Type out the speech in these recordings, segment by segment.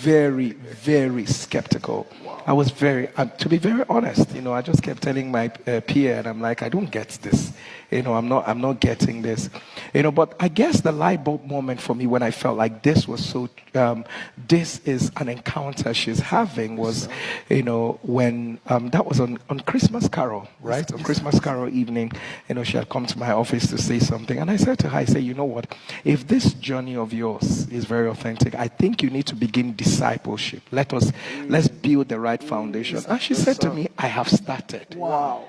very, very skeptical. I was very, to be very honest, I just kept telling my peer, and I'm like, I don't get this. I'm not getting this. But I guess the light bulb moment for me when I felt like this was so, this is an encounter she's having was, when that was on Christmas Carol, right? On Christmas Carol evening, she had come to my office to say something, and I said to her, I say, you know what? If this journey of yours is very authentic, I think you need to begin discipleship. Let's build the right foundation. And she said to me, I have started. Wow.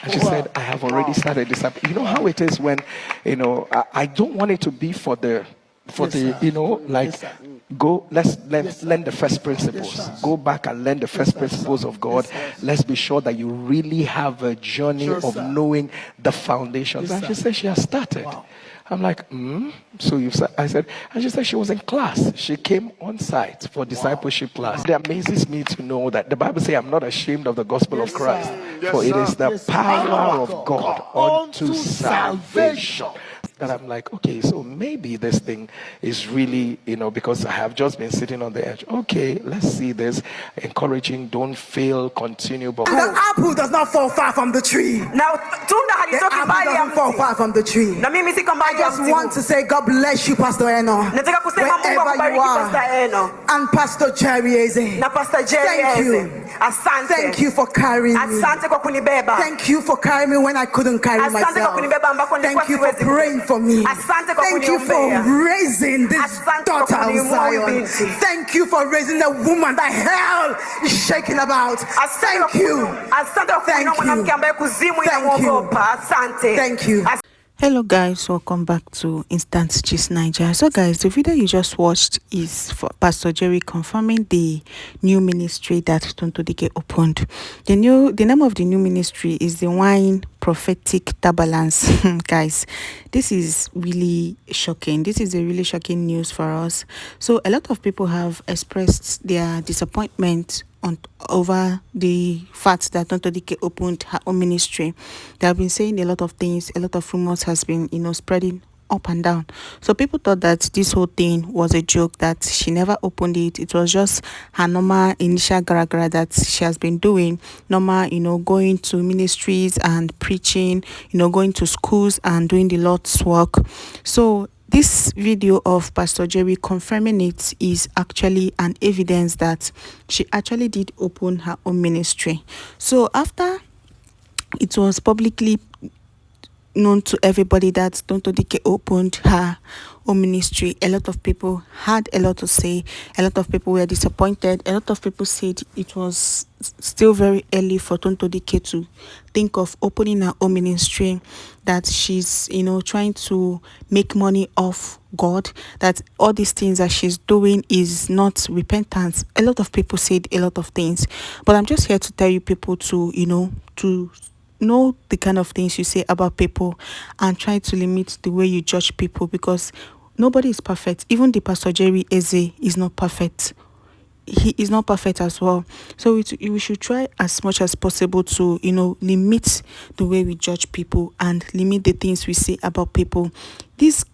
And she said, I have already started this. You know how it is when, I don't want it to be for the, go, let's learn the first principles. Go back and learn the first principles of God. Let's be sure that you really have a journey of knowing the foundations. And she said she has started. Wow. I'm like, So I said, and she said she was in class. She came on site for discipleship class. It amazes me to know that the Bible says, I'm not ashamed of the gospel of Christ, for it is the power of God unto salvation. And I'm like, okay, so maybe this thing is really, because I have just been sitting on the edge. Okay, let's see this. Encouraging, don't fail, continue. But the apple does not fall far from the tree. Now, the apple doesn't fall far from the tree. I just want to say, God bless you, Pastor Eno, wherever you are. And Pastor Jerry Eze. Thank you. Thank you for carrying me. Thank you for carrying me when I couldn't carry myself. Thank you for praying for me. Thank you for raising this daughter of Zion. Thank you for raising the woman that hell is shaking about. Thank you. Thank you. Hello guys, welcome back to Instant Gist Niger. So guys, the video you just watched is for Pastor Jerry confirming the new ministry that Tonto Dikeh opened. The name of the new ministry is the Wine Prophetic Tabernacles. Guys, this is really shocking. This is a really shocking news for us. So a lot of people have expressed their disappointment over the fact that Tonto Dikeh opened her own ministry. They have been saying a lot of things, a lot of rumors has been, spreading up and down. So people thought that this whole thing was a joke, that she never opened it. It was just her normal initial gara that she has been doing, normal, going to ministries and preaching, going to schools and doing the Lord's work. So this video of Pastor Jerry confirming it is actually an evidence that she actually did open her own ministry. So after it was publicly known to everybody that Tonto Dikeh opened her own ministry, a lot of people had a lot to say. A lot of people were disappointed. A lot of people said it was still very early for Tonto Dikeh to think of opening her own ministry, that she's trying to make money off God, that all these things that she's doing is not repentance. A lot of people said a lot of things, but I'm just here to tell you people to know the kind of things you say about people and try to limit the way you judge people, because nobody is perfect. Even the Pastor Jerry Eze is not perfect. He is not perfect as well. So we should try as much as possible to limit the way we judge people and limit the things we say about people. This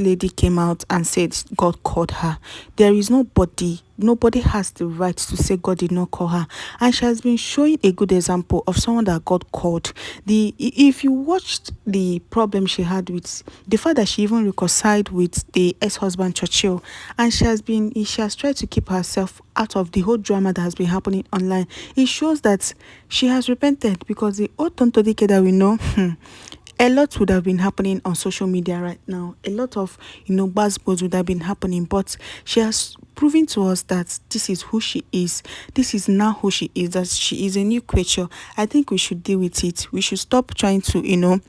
lady came out and said God called her. There is nobody has the right to say God did not call her, and she has been showing a good example of someone that God called. If you watched the problem she had with the fact that she even reconciled with the ex-husband Churchill, and she has tried to keep herself out of the whole drama that has been happening online, it shows that she has repented, because the old Tonto Dikeh that we know, a lot would have been happening on social media right now. A lot of, buzzwords would have been happening. But she has proven to us that this is who she is. This is now who she is, that she is a new creature. I think we should deal with it. We should stop trying to,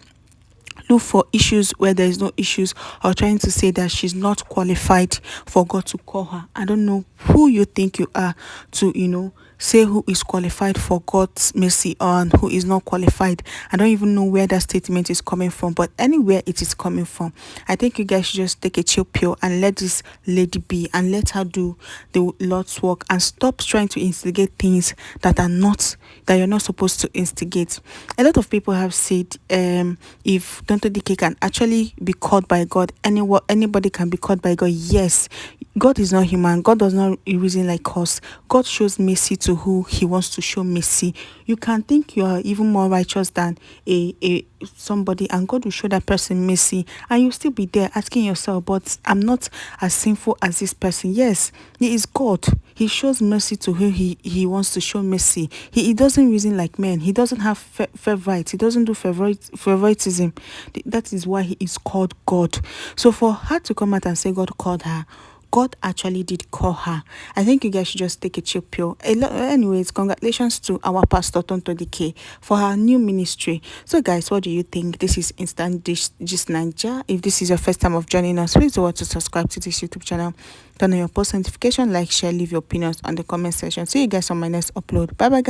look for issues where there is no issues, or trying to say that she's not qualified for God to call her. I don't know who you think you are to, say who is qualified for God's mercy and who is not qualified. I don't even know where that statement is coming from, but anywhere it is coming from, I think you guys should just take a chill pill and let this lady be, and let her do the Lord's work, and stop trying to instigate things that you're not supposed to instigate. A lot of people have said if Tonto Dikeh can actually be called by God, anybody can be called by God. Yes, God is not human. God does not reason like us. God shows mercy to who he wants to show mercy. You can think you are even more righteous than a somebody, and God will show that person mercy, and you'll still be there asking yourself, but I'm not as sinful as this person. Yes, he is God. He shows mercy to who he wants to show mercy. He doesn't reason like men. He doesn't have favorites. He doesn't do favoritism. That is why he is called God. So for her to come out and say God called her, God actually did call her. I think you guys should just take a chill pill. Anyways, congratulations to our pastor Tonto Dikeh for her new ministry. So guys, what do you think? This is Instant Gist Nigeria. If this is your first time of joining us, please do want to subscribe to this YouTube channel. Turn on your post notification, like, share, leave your opinions on the comment section. See you guys on my next upload. Bye bye guys.